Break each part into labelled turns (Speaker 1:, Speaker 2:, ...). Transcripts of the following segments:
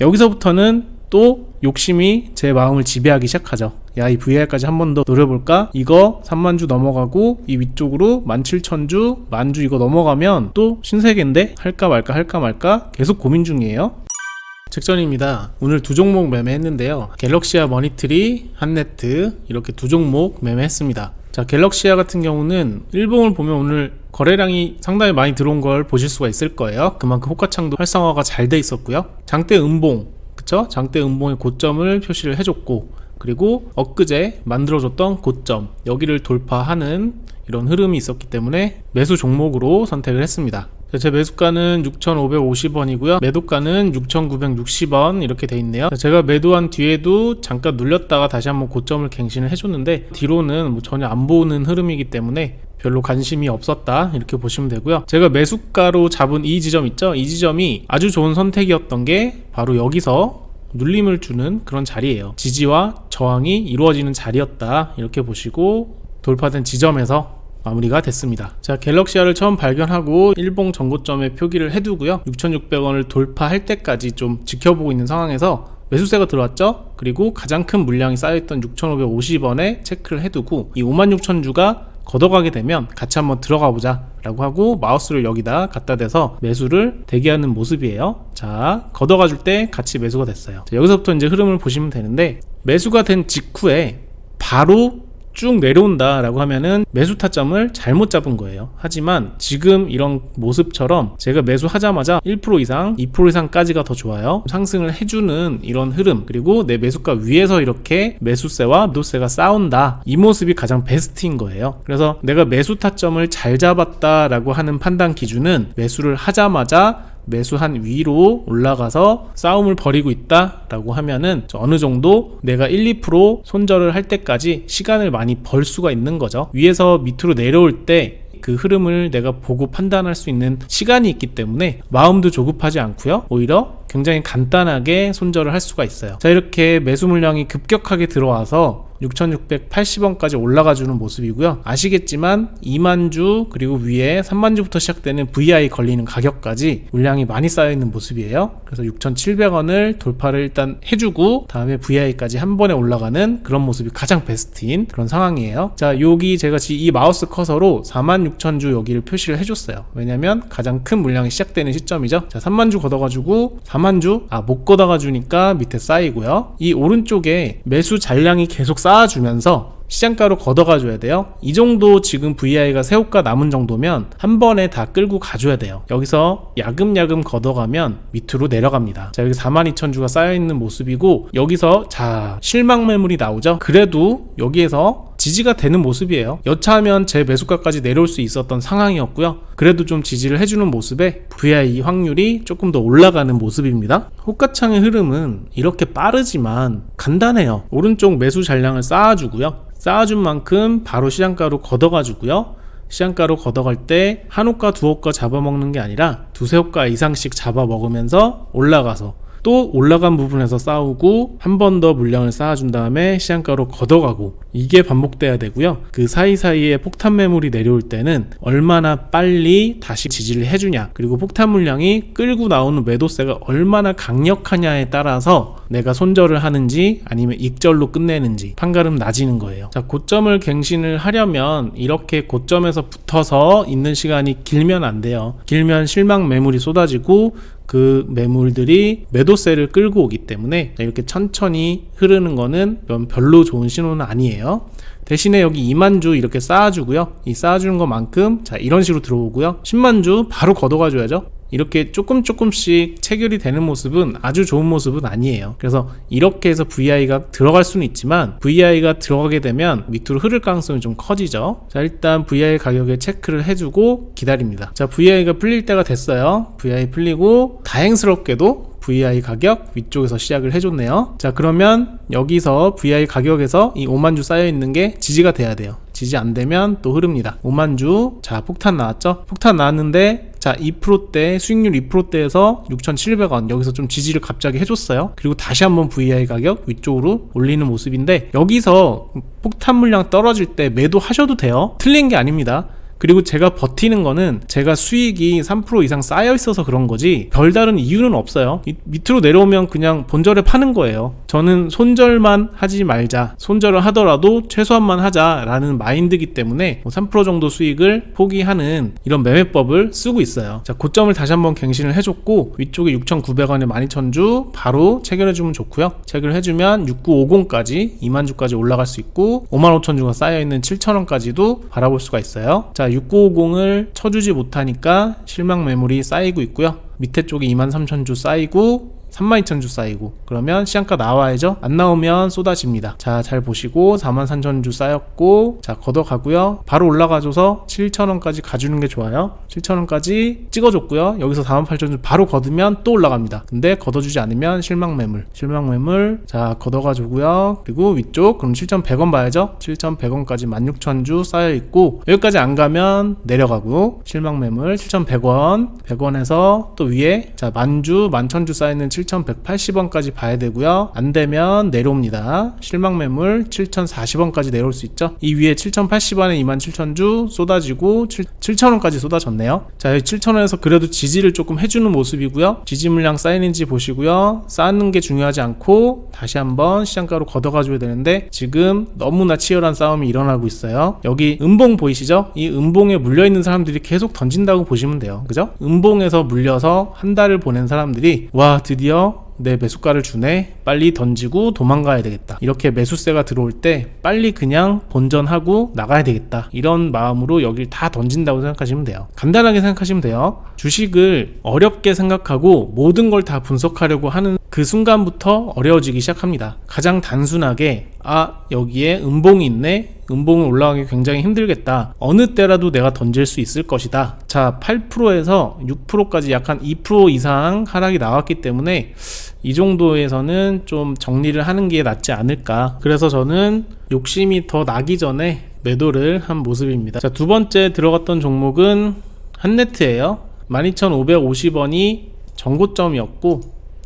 Speaker 1: 여기서부터는 또 욕심이 제 마음을 지배하기 시작하죠. 야, 이 VR까지 한 번 더 노려볼까? 이거 3만주 넘어가고 이 위쪽으로 17,000주, 만주 이거 넘어가면 또 신세계인데 할까 말까 계속 고민 중이에요. 책전입니다. 오늘 두 종목 매매했는데요. 갤럭시아 머니트리, 한네트 이렇게 두 종목 매매했습니다. 자, 갤럭시아 같은 경우는 일봉을 보면 오늘 거래량이 상당히 많이 들어온 걸 보실 수가 있을 거예요. 그만큼 호가창도 활성화가 잘 돼 있었고요. 장대 음봉, 그쵸? 장대 음봉의 고점을 표시를 해줬고, 그리고 엊그제 만들어줬던 고점, 여기를 돌파하는 이런 흐름이 있었기 때문에 매수 종목으로 선택을 했습니다. 제 매수가는 6,550원이고요. 매도가는 6,960원 이렇게 돼 있네요. 제가 매도한 뒤에도 잠깐 눌렸다가 다시 한번 고점을 갱신을 해줬는데 뒤로는 전혀 안 보는 흐름이기 때문에 별로 관심이 없었다 이렇게 보시면 되고요. 제가 매수가로 잡은 이 지점 있죠? 이 지점이 아주 좋은 선택이었던 게 바로 여기서 눌림을 주는 그런 자리예요. 지지와 저항이 이루어지는 자리였다 이렇게 보시고 돌파된 지점에서 마무리가 됐습니다. 자, 갤럭시아를 처음 발견하고 일봉 전고점에 표기를 해두고요. 6,600원을 돌파할 때까지 좀 지켜보고 있는 상황에서 매수세가 들어왔죠. 그리고 가장 큰 물량이 쌓여있던 6,550원에 체크를 해두고 이 56,000주가 걷어가게 되면 같이 한번 들어가 보자 라고 하고 마우스를 여기다 갖다 대서 매수를 대기하는 모습이에요. 자, 걷어가 줄 때 같이 매수가 됐어요. 자, 여기서부터 이제 흐름을 보시면 되는데, 매수가 된 직후에 바로 쭉 내려온다 라고 하면은 매수 타점을 잘못 잡은 거예요. 하지만 지금 이런 모습처럼 제가 매수하자마자 1% 이상, 2% 이상까지가 더 좋아요. 상승을 해주는 이런 흐름, 그리고 내 매수가 위에서 이렇게 매수세와 매도세가 싸운다, 이 모습이 가장 베스트인 거예요. 그래서 내가 매수 타점을 잘 잡았다 라고 하는 판단 기준은 매수를 하자마자 매수한 위로 올라가서 싸움을 벌이고 있다 라고 하면은 어느 정도 내가 1, 2% 손절을 할 때까지 시간을 많이 벌 수가 있는 거죠. 위에서 밑으로 내려올 때 그 흐름을 내가 보고 판단할 수 있는 시간이 있기 때문에 마음도 조급하지 않고요, 오히려 굉장히 간단하게 손절을 할 수가 있어요. 자, 이렇게 매수 물량이 급격하게 들어와서 6,680원까지 올라가주는 모습이고요. 아시겠지만 2만주 그리고 위에 3만주부터 시작되는 VI 걸리는 가격까지 물량이 많이 쌓여있는 모습이에요. 그래서 6,700원을 돌파를 일단 해주고 다음에 VI까지 한 번에 올라가는 그런 모습이 가장 베스트인 그런 상황이에요. 자, 여기 제가 이 마우스 커서로 46,000주 여기를 표시를 해줬어요. 왜냐면 가장 큰 물량이 시작되는 시점이죠. 자, 3만주 걷어가지고 4만주 못 걷어가주니까 밑에 쌓이고요. 이 오른쪽에 매수 잔량이 계속 쌓아주면서 시장가로 걷어가줘야 돼요. 이 정도 지금 VI가 세호가 남은 정도면 한 번에 다 끌고 가줘야 돼요. 여기서 야금야금 걷어가면 밑으로 내려갑니다. 자, 여기 42,000주가 쌓여있는 모습이고, 여기서 자, 실망 매물이 나오죠. 그래도 여기에서 지지가 되는 모습이에요. 여차하면 제 매수가까지 내려올 수 있었던 상황이었고요. 그래도 좀 지지를 해주는 모습에 VI 확률이 조금 더 올라가는 모습입니다. 호가창의 흐름은 이렇게 빠르지만 간단해요. 오른쪽 매수 잔량을 쌓아주고요. 쌓아준 만큼 바로 시장가로 걷어가주고요. 시장가로 걷어갈 때 한 호가 두 호가 잡아먹는 게 아니라 두세 호가 이상씩 잡아먹으면서 올라가서 또 올라간 부분에서 싸우고 한 번 더 물량을 쌓아준 다음에 시장가로 걷어가고, 이게 반복돼야 되고요. 그 사이사이에 폭탄 매물이 내려올 때는 얼마나 빨리 다시 지지를 해주냐, 그리고 폭탄 물량이 끌고 나오는 매도세가 얼마나 강력하냐에 따라서 내가 손절을 하는지 아니면 익절로 끝내는지 판가름 나지는 거예요. 자, 고점을 갱신을 하려면 이렇게 고점에서 붙어서 있는 시간이 길면 안 돼요. 길면 실망 매물이 쏟아지고 그 매물들이 매도세를 끌고 오기 때문에 이렇게 천천히 흐르는 거는 별로 좋은 신호는 아니에요. 대신에 여기 2만주 이렇게 쌓아주고요. 이 쌓아주는 것만큼 자, 이런 식으로 들어오고요. 10만주 바로 걷어가줘야죠. 이렇게 조금씩 체결이 되는 모습은 아주 좋은 모습은 아니에요. 그래서 이렇게 해서 VI가 들어갈 수는 있지만 VI가 들어가게 되면 밑으로 흐를 가능성이 좀 커지죠. 자, 일단 VI 가격에 체크를 해주고 기다립니다. 자, VI가 풀릴 때가 됐어요. VI 풀리고 다행스럽게도 VI 가격 위쪽에서 시작을 해줬네요. 자, 그러면 여기서 VI 가격에서 이 5만주 쌓여있는 게 지지가 돼야 돼요. 지지 안 되면 또 흐릅니다. 5만주, 자, 폭탄 나왔죠? 폭탄 나왔는데, 자, 2%대, 수익률 2%대에서 6,700원, 여기서 좀 지지를 갑자기 해줬어요. 그리고 다시 한번 VI 가격 위쪽으로 올리는 모습인데, 여기서 폭탄 물량 떨어질 때 매도하셔도 돼요. 틀린 게 아닙니다. 그리고 제가 버티는 거는 제가 수익이 3% 이상 쌓여 있어서 그런 거지 별다른 이유는 없어요. 밑으로 내려오면 그냥 본절에 파는 거예요. 저는 손절만 하지 말자, 손절을 하더라도 최소한만 하자라는 마인드이기 때문에 3% 정도 수익을 포기하는 이런 매매법을 쓰고 있어요. 자, 고점을 다시 한번 갱신을 해줬고 위쪽에 6,900원에 12,000주 바로 체결해주면 좋고요. 체결해주면 6950까지 2만주까지 올라갈 수 있고 55,000주가 쌓여있는 7,000원까지도 바라볼 수가 있어요. 자, 6950을 쳐주지 못하니까 실망 매물이 쌓이고 있고요. 밑에 쪽에 23,000주 쌓이고 32,000주 쌓이고 그러면 시장가 나와야죠. 안 나오면 쏟아집니다. 자, 잘 보시고 43,000주 쌓였고 자, 걷어가고요. 바로 올라가줘서 7,000원까지 가주는 게 좋아요. 7,000원까지 찍어줬고요. 여기서 48,000주 바로 걷으면 또 올라갑니다. 근데 걷어주지 않으면 실망 매물 자, 걷어가주고요. 그리고 위쪽 그럼 7,100원 봐야죠. 7,100원까지 16,000주 쌓여있고 여기까지 안 가면 내려가고 실망 매물 7,100원 100원에서 또 위에 자, 만주 11,000주 쌓이는 7,180원까지 봐야 되고요. 안 되면 내려옵니다. 실망 매물 7,040원까지 내려올 수 있죠. 이 위에 7,080원에 27,000주 쏟아지고 7,000원까지 쏟아졌네요. 자, 여기 7,000원에서 그래도 지지를 조금 해주는 모습이고요. 지지 물량 쌓이는지 보시고요. 쌓는 게 중요하지 않고 다시 한번 시장가로 걷어가줘야 되는데 지금 너무나 치열한 싸움이 일어나고 있어요. 여기 음봉 보이시죠? 이 음봉에 물려있는 사람들이 계속 던진다고 보시면 돼요. 그죠? 음봉에서 물려서 한 달을 보낸 사람들이 와, 드디어 내 매수가를 주네, 빨리 던지고 도망가야 되겠다, 이렇게 매수세가 들어올 때 빨리 그냥 본전하고 나가야 되겠다, 이런 마음으로 여길 다 던진다고 생각하시면 돼요. 간단하게 생각하시면 돼요. 주식을 어렵게 생각하고 모든 걸 다 분석하려고 하는 그 순간부터 어려워지기 시작합니다. 가장 단순하게 여기에 음봉이 있네, 음봉을 올라가기 굉장히 힘들겠다, 어느 때라도 내가 던질 수 있을 것이다. 자, 8%에서 6%까지 약 한 2% 이상 하락이 나왔기 때문에 이 정도에서는 좀 정리를 하는 게 낫지 않을까. 그래서 저는 욕심이 더 나기 전에 매도를 한 모습입니다. 자, 두 번째 들어갔던 종목은 한네트예요. 12,550원이 전고점이었고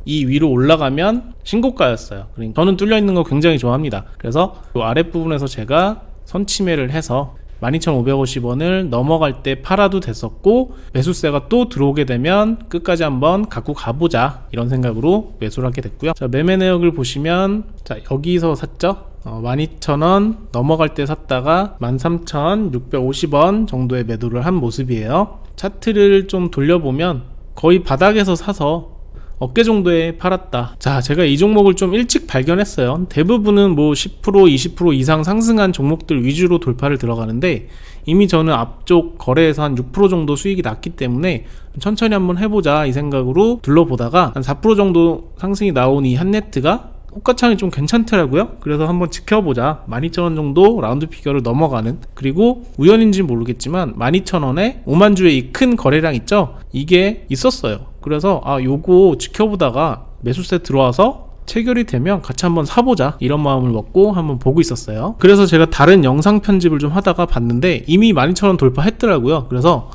Speaker 1: 이 위로 올라가면 신고가였어요. 그러니까 저는 뚫려 있는 거 굉장히 좋아합니다. 그래서 이 아랫부분에서 제가 선침해를 해서 12,550원을 넘어갈 때 팔아도 됐었고 매수세가 또 들어오게 되면 끝까지 한번 갖고 가보자, 이런 생각으로 매수를 하게 됐고요. 자, 매매 내역을 보시면 자, 여기서 샀죠. 12,000원 넘어갈 때 샀다가 13,650원 정도의 매도를 한 모습이에요. 차트를 좀 돌려보면 거의 바닥에서 사서 어깨 정도에 팔았다. 자, 제가 이 종목을 좀 일찍 발견했어요. 대부분은 뭐 10% 20% 이상 상승한 종목들 위주로 돌파를 들어가는데 이미 저는 앞쪽 거래에서 한 6% 정도 수익이 났기 때문에 천천히 한번 해보자, 이 생각으로 둘러보다가 한 4% 정도 상승이 나온 이 한네트가 호가창이 좀 괜찮더라고요. 그래서 한번 지켜보자, 12,000원 정도 라운드 피겨를 넘어가는, 그리고 우연인지 모르겠지만 12,000원에 5만주의 이 큰 거래량 있죠, 이게 있었어요. 그래서 요거 지켜보다가 매수세 들어와서 체결이 되면 같이 한번 사보자, 이런 마음을 먹고 한번 보고 있었어요. 그래서 제가 다른 영상 편집을 좀 하다가 봤는데 이미 12,000원 돌파했더라고요. 그래서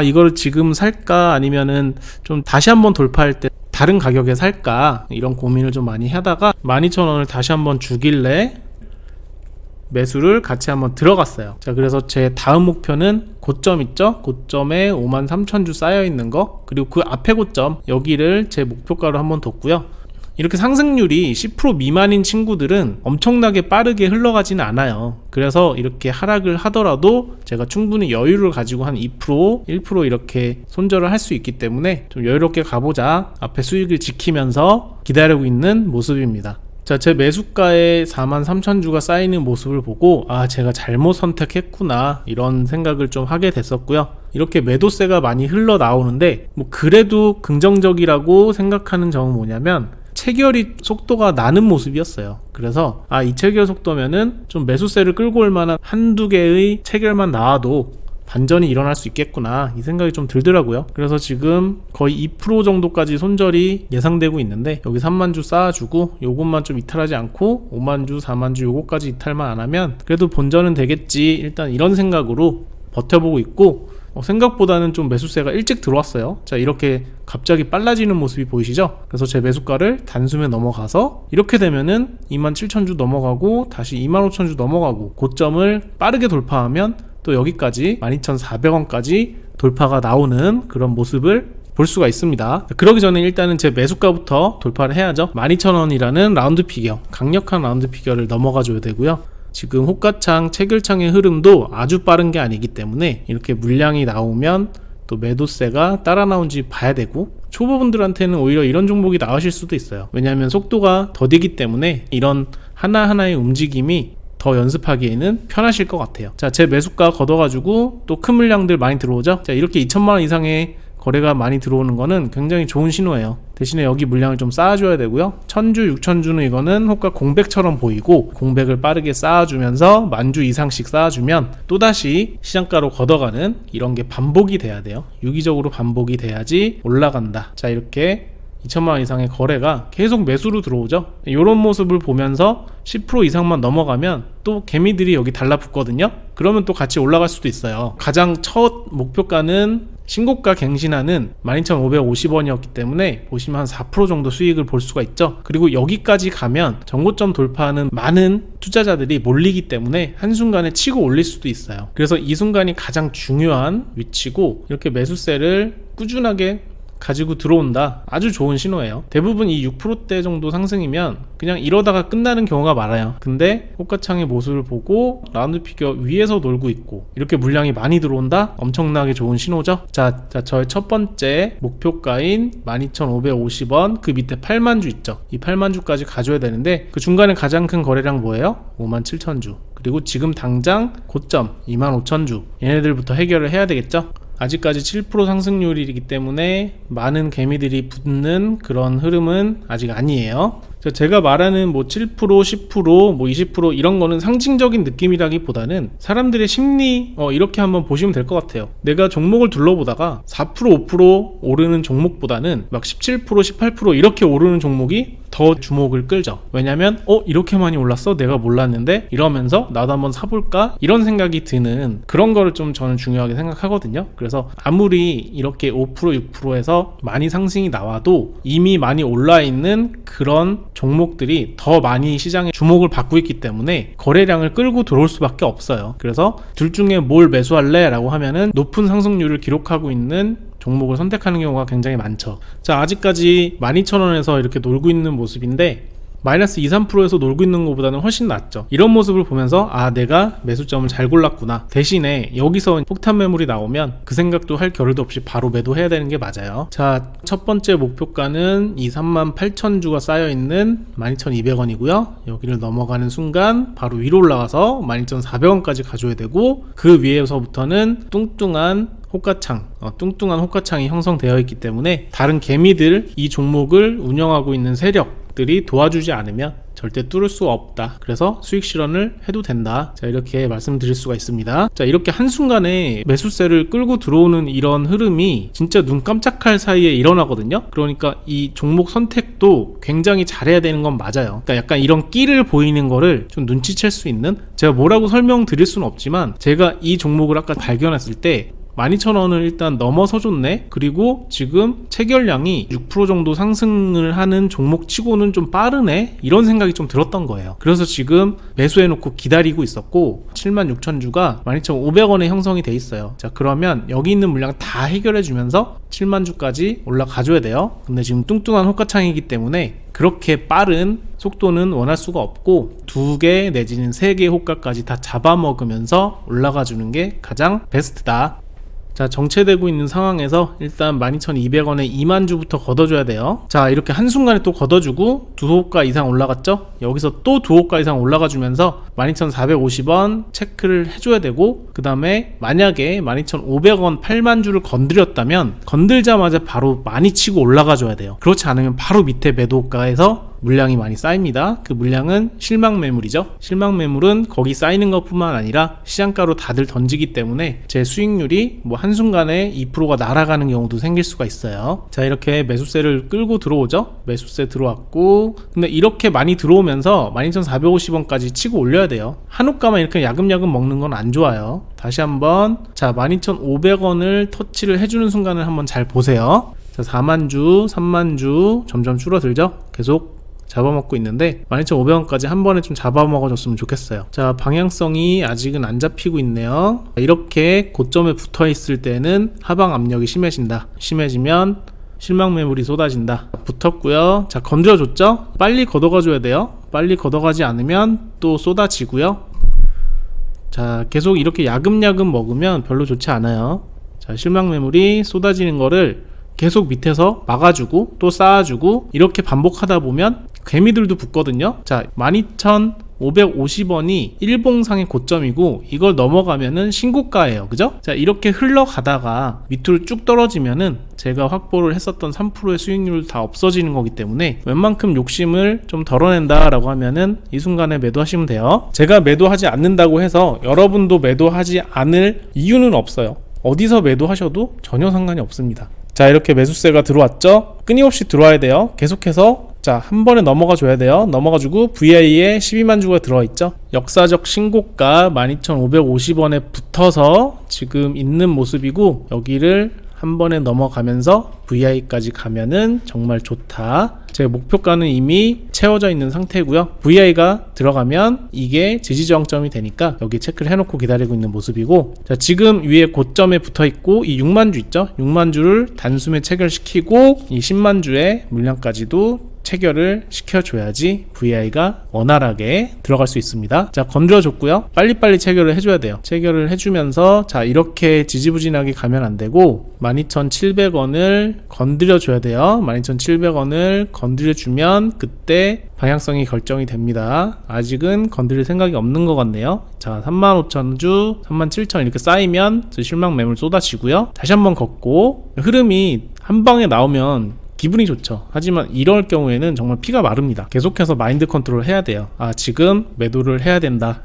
Speaker 1: 이거를 지금 살까 아니면은 좀 다시 한번 돌파할 때 다른 가격에 살까, 이런 고민을 좀 많이 하다가 12,000원을 다시 한번 주길래 매수를 같이 한번 들어갔어요. 자, 그래서 제 다음 목표는 고점 있죠? 고점에 53,000주 쌓여 있는 거, 그리고 그 앞에 고점 여기를 제 목표가로 한번 뒀고요. 이렇게 상승률이 10% 미만인 친구들은 엄청나게 빠르게 흘러가지는 않아요. 그래서 이렇게 하락을 하더라도 제가 충분히 여유를 가지고 한 2%, 1% 이렇게 손절을 할 수 있기 때문에 좀 여유롭게 가보자, 앞에 수익을 지키면서 기다리고 있는 모습입니다. 자, 제 매수가에 43,000주가 쌓이는 모습을 보고 제가 잘못 선택했구나, 이런 생각을 좀 하게 됐었고요. 이렇게 매도세가 많이 흘러나오는데 그래도 긍정적이라고 생각하는 점은 뭐냐면 체결이 속도가 나는 모습이었어요. 그래서 이 체결 속도면은 좀 매수세를 끌고 올 만한 한두 개의 체결만 나와도 반전이 일어날 수 있겠구나, 이 생각이 좀 들더라고요. 그래서 지금 거의 2% 정도까지 손절이 예상되고 있는데 여기 3만주 쌓아주고 요것만 좀 이탈하지 않고 5만주 4만주 요거까지 이탈만 안 하면 그래도 본전은 되겠지, 일단 이런 생각으로 버텨보고 있고, 생각보다는 좀 매수세가 일찍 들어왔어요. 자, 이렇게 갑자기 빨라지는 모습이 보이시죠? 그래서 제 매수가를 단숨에 넘어가서 이렇게 되면은 27,000주 넘어가고 다시 25,000주 넘어가고 고점을 빠르게 돌파하면 또 여기까지 12,400원까지 돌파가 나오는 그런 모습을 볼 수가 있습니다. 그러기 전에 일단은 제 매수가부터 돌파를 해야죠. 12,000원이라는 라운드 피겨, 강력한 라운드 피겨를 넘어가 줘야 되고요. 지금 호가창, 체결창의 흐름도 아주 빠른 게 아니기 때문에 이렇게 물량이 나오면 또 매도세가 따라 나온지 봐야 되고, 초보분들한테는 오히려 이런 종목이 나으실 수도 있어요. 왜냐하면 속도가 더디기 때문에 이런 하나하나의 움직임이 더 연습하기에는 편하실 것 같아요. 자, 제 매수가 걷어가지고 또 큰 물량들 많이 들어오죠. 자, 이렇게 2천만원 이상의 거래가 많이 들어오는 거는 굉장히 좋은 신호예요. 대신에 여기 물량을 좀 쌓아줘야 되고요. 1000주, 6000주는 이거는 호가 공백처럼 보이고, 공백을 빠르게 쌓아주면서 10,000주 이상씩 쌓아주면 또다시 시장가로 걷어가는 이런 게 반복이 돼야 돼요. 유기적으로 반복이 돼야지 올라간다. 자, 이렇게 2천만원 이상의 거래가 계속 매수로 들어오죠. 이런 모습을 보면서 10% 이상만 넘어가면 또 개미들이 여기 달라붙거든요. 그러면 또 같이 올라갈 수도 있어요. 가장 첫 목표가는 신고가 갱신하는 12,550원이었기 때문에 보시면 한 4% 정도 수익을 볼 수가 있죠. 그리고 여기까지 가면 정고점 돌파하는 많은 투자자들이 몰리기 때문에 한순간에 치고 올릴 수도 있어요. 그래서 이 순간이 가장 중요한 위치고, 이렇게 매수세를 꾸준하게 가지고 들어온다, 아주 좋은 신호예요. 대부분 이 6%대 정도 상승이면 그냥 이러다가 끝나는 경우가 많아요. 근데 호가창의 모습을 보고 라운드 피겨 위에서 놀고 있고 이렇게 물량이 많이 들어온다, 엄청나게 좋은 신호죠. 자, 저의 첫 번째 목표가인 12,550원, 그 밑에 8만 주 있죠. 이 8만 주까지 가져야 되는데, 그 중간에 가장 큰 거래량 뭐예요? 57,000주. 그리고 지금 당장 고점 25,000주, 얘네들부터 해결을 해야 되겠죠. 아직까지 7% 상승률이기 때문에 많은 개미들이 붙는 그런 흐름은 아직 아니에요. 제가 말하는 뭐 7%, 10%, 뭐 20% 이런 거는 상징적인 느낌이라기보다는 사람들의 심리, 이렇게 한번 보시면 될 것 같아요. 내가 종목을 둘러보다가 4%, 5% 오르는 종목보다는 막 17%, 18% 이렇게 오르는 종목이 더 주목을 끌죠. 왜냐면 이렇게 많이 올랐어? 내가 몰랐는데? 이러면서 나도 한번 사볼까? 이런 생각이 드는 그런 거를 좀 저는 중요하게 생각하거든요. 그래서 아무리 이렇게 5%, 6%에서 많이 상승이 나와도 이미 많이 올라 있는 그런 종목들이 더 많이 시장에 주목을 받고 있기 때문에 거래량을 끌고 들어올 수밖에 없어요. 그래서 둘 중에 뭘 매수할래? 라고 하면은 높은 상승률을 기록하고 있는 종목을 선택하는 경우가 굉장히 많죠. 자, 아직까지 12,000원에서 이렇게 놀고 있는 모습인데 마이너스 2, 3%에서 놀고 있는 것보다는 훨씬 낫죠. 이런 모습을 보면서 내가 매수점을 잘 골랐구나. 대신에 여기서 폭탄 매물이 나오면 그 생각도 할 겨를도 없이 바로 매도해야 되는 게 맞아요. 자, 첫 번째 목표가는 이 38,000주가 쌓여있는 12,200원이고요 여기를 넘어가는 순간 바로 위로 올라가서 12,400원까지 가져야 되고, 그 위에서부터는 뚱뚱한 호가창이 형성되어 있기 때문에 다른 개미들, 이 종목을 운영하고 있는 세력들이 도와주지 않으면 절대 뚫을 수 없다. 그래서 수익 실현을 해도 된다. 자, 이렇게 말씀드릴 수가 있습니다. 자, 이렇게 한순간에 매수세를 끌고 들어오는 이런 흐름이 진짜 눈 깜짝할 사이에 일어나거든요. 그러니까 이 종목 선택도 굉장히 잘해야 되는 건 맞아요. 그러니까 약간 이런 끼를 보이는 거를 좀 눈치챌 수 있는, 제가 뭐라고 설명드릴 수는 없지만 제가 이 종목을 아까 발견했을 때 12,000원을 일단 넘어서 줬네. 그리고 지금 체결량이 6% 정도 상승을 하는 종목 치고는 좀 빠르네, 이런 생각이 좀 들었던 거예요. 그래서 지금 매수해놓고 기다리고 있었고 76,000주가 12,500원에 형성이 돼 있어요. 자, 그러면 여기 있는 물량 다 해결해주면서 70,000주까지 올라가줘야 돼요. 근데 지금 뚱뚱한 호가창이기 때문에 그렇게 빠른 속도는 원할 수가 없고 2개 내지는 3개 호가까지 다 잡아먹으면서 올라가주는 게 가장 베스트다. 자, 정체되고 있는 상황에서 일단 12,200원에 2만주부터 걷어줘야 돼요. 자, 이렇게 한순간에 또 걷어주고 2호가 이상 올라갔죠. 여기서 또 2호가 이상 올라가주면서 12,450원 체크를 해줘야 되고, 그 다음에 만약에 12,500원 8만주를 건드렸다면 건들자마자 바로 많이 치고 올라가줘야 돼요. 그렇지 않으면 바로 밑에 매도가에서 물량이 많이 쌓입니다. 그 물량은 실망 매물이죠. 실망 매물은 거기 쌓이는 것뿐만 아니라 시장가로 다들 던지기 때문에 제 수익률이 뭐 한순간에 2%가 날아가는 경우도 생길 수가 있어요. 자, 이렇게 매수세를 끌고 들어오죠. 매수세 들어왔고, 근데 이렇게 많이 들어오면서 12,450원까지 치고 올려야 돼요. 한호가만 이렇게 야금야금 먹는 건 안 좋아요. 다시 한번, 자, 12,500원을 터치를 해주는 순간을 한번 잘 보세요. 자, 4만주, 3만주 점점 줄어들죠. 계속 잡아먹고 있는데 12,500원까지 한 번에 좀 잡아먹어줬으면 좋겠어요. 자, 방향성이 아직은 안 잡히고 있네요. 이렇게 고점에 붙어있을 때는 하방 압력이 심해지면 실망 매물이 쏟아진다. 붙었고요. 자, 건드려줬죠? 빨리 걷어가줘야 돼요. 빨리 걷어가지 않으면 또 쏟아지고요. 자, 계속 이렇게 야금야금 먹으면 별로 좋지 않아요. 자, 실망 매물이 쏟아지는 거를 계속 밑에서 막아주고 또 쌓아주고 이렇게 반복하다 보면 개미들도 붙거든요. 자, 12,550원이 일봉상의 고점이고 이걸 넘어가면은 신고가예요. 그죠? 자, 이렇게 흘러가다가 밑으로 쭉 떨어지면은 제가 확보를 했었던 3%의 수익률 다 없어지는 거기 때문에 웬만큼 욕심을 좀 덜어낸다 라고 하면은 이 순간에 매도하시면 돼요. 제가 매도하지 않는다고 해서 여러분도 매도하지 않을 이유는 없어요. 어디서 매도하셔도 전혀 상관이 없습니다. 자, 이렇게 매수세가 들어왔죠? 끊임없이 들어와야 돼요. 계속해서 자, 한 번에 넘어가 줘야 돼요. 넘어가주고 VI에 12만 주가 들어있죠. 역사적 신고가 12,550원에 붙어서 지금 있는 모습이고 여기를 한 번에 넘어가면서 VI까지 가면은 정말 좋다. 제 목표가는 이미 채워져 있는 상태고요. VI가 들어가면 이게 지지저항점이 되니까 여기 체크를 해놓고 기다리고 있는 모습이고, 자, 지금 위에 고점에 붙어있고 이 6만 주 있죠? 6만 주를 단숨에 체결시키고 이 10만 주의 물량까지도 체결을 시켜줘야지 VI가 원활하게 들어갈 수 있습니다. 자, 건드려줬고요. 빨리빨리 체결을 해줘야 돼요. 체결을 해주면서 자, 이렇게 지지부진하게 가면 안되고 12,700원을 건드려줘야 돼요. 12,700원을 건드려주면 그때 방향성이 결정이 됩니다. 아직은 건드릴 생각이 없는 것 같네요. 자, 35,000주, 37,000 이렇게 쌓이면 실망 매물 쏟아지고요. 다시 한번 걷고 흐름이 한 방에 나오면 기분이 좋죠. 하지만 이럴 경우에는 정말 피가 마릅니다. 계속해서 마인드 컨트롤 해야 돼요. 아, 지금 매도를 해야 된다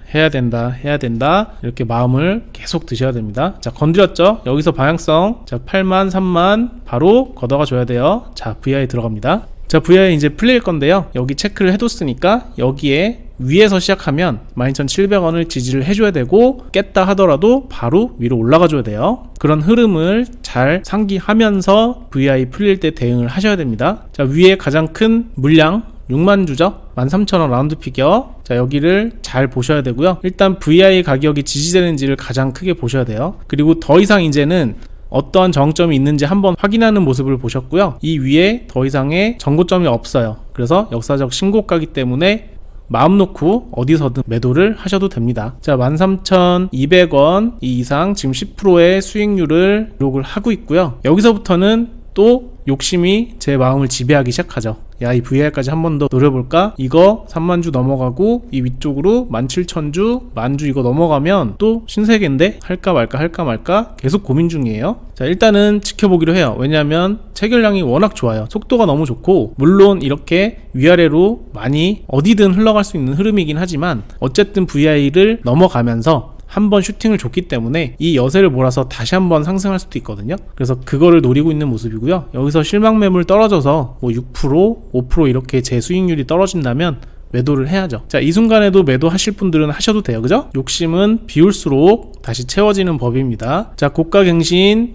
Speaker 1: 이렇게 마음을 계속 드셔야 됩니다. 자, 건드렸죠? 여기서 방향성 자, 8만 3만 바로 걷어가 줘야 돼요. 자, VI 들어갑니다. 자, VI 이제 풀릴 건데요. 여기 체크를 해뒀으니까 여기에 위에서 시작하면 12,700원을 지지를 해줘야 되고 깼다 하더라도 바로 위로 올라가 줘야 돼요. 그런 흐름을 잘 상기하면서 VI 풀릴 때 대응을 하셔야 됩니다. 자, 위에 가장 큰 물량 6만 주죠. 13,000원 라운드 피겨. 자, 여기를 잘 보셔야 되고요. 일단 VI 가격이 지지되는지를 가장 크게 보셔야 돼요. 그리고 더 이상 이제는 어떠한 저항점이 있는지 한번 확인하는 모습을 보셨고요. 이 위에 더 이상의 정고점이 없어요. 그래서 역사적 신고가이기 때문에 마음 놓고 어디서든 매도를 하셔도 됩니다. 자, 13,200원 이상 지금 10%의 수익률을 기록을 하고 있고요. 여기서부터는 또 욕심이 제 마음을 지배하기 시작하죠. 야, 이 VR까지 한 번 더 노려볼까? 이거 3만 주 넘어가고 이 위쪽으로 17,000주, 만주 이거 넘어가면 또 신세계인데 할까 말까 계속 고민 중이에요. 자, 일단은 지켜보기로 해요. 왜냐하면 체결량이 워낙 좋아요. 속도가 너무 좋고 물론 이렇게 위아래로 많이 어디든 흘러갈 수 있는 흐름이긴 하지만 어쨌든 VI를 넘어가면서 한번 슈팅을 줬기 때문에 이 여세를 몰아서 다시 한번 상승할 수도 있거든요. 그래서 그거를 노리고 있는 모습이고요. 여기서 실망 매물 떨어져서 뭐 6%, 5% 이렇게 제 수익률이 떨어진다면 매도를 해야죠. 자, 이 순간에도 매도하실 분들은 하셔도 돼요. 그죠? 욕심은 비울수록 다시 채워지는 법입니다. 자, 고가 갱신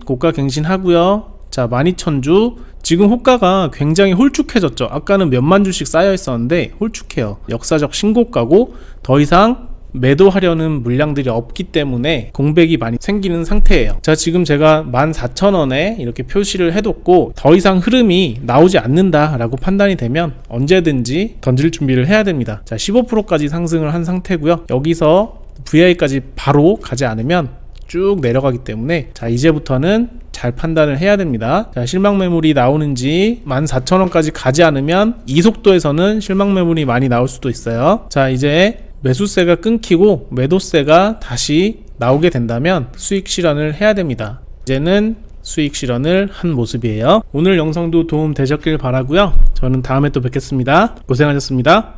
Speaker 1: 하고요. 자, 12,000주 지금 호가가 굉장히 홀쭉해졌죠. 아까는 몇만 주씩 쌓여 있었는데 홀쭉해요. 역사적 신고가고 더 이상 매도하려는 물량들이 없기 때문에 공백이 많이 생기는 상태예요. 자, 지금 제가 14,000원에 이렇게 표시를 해뒀고 더 이상 흐름이 나오지 않는다 라고 판단이 되면 언제든지 던질 준비를 해야 됩니다. 자, 15%까지 상승을 한 상태고요. 여기서 VI까지 바로 가지 않으면 쭉 내려가기 때문에 자, 이제부터는 잘 판단을 해야 됩니다. 자, 실망 매물이 나오는지 14,000원까지 가지 않으면 이 속도에서는 실망 매물이 많이 나올 수도 있어요. 자, 이제 매수세가 끊기고 매도세가 다시 나오게 된다면 수익 실현을 해야 됩니다. 이제는 수익 실현을 한 모습이에요. 오늘 영상도 도움 되셨길 바라고요. 저는 다음에 또 뵙겠습니다. 고생하셨습니다.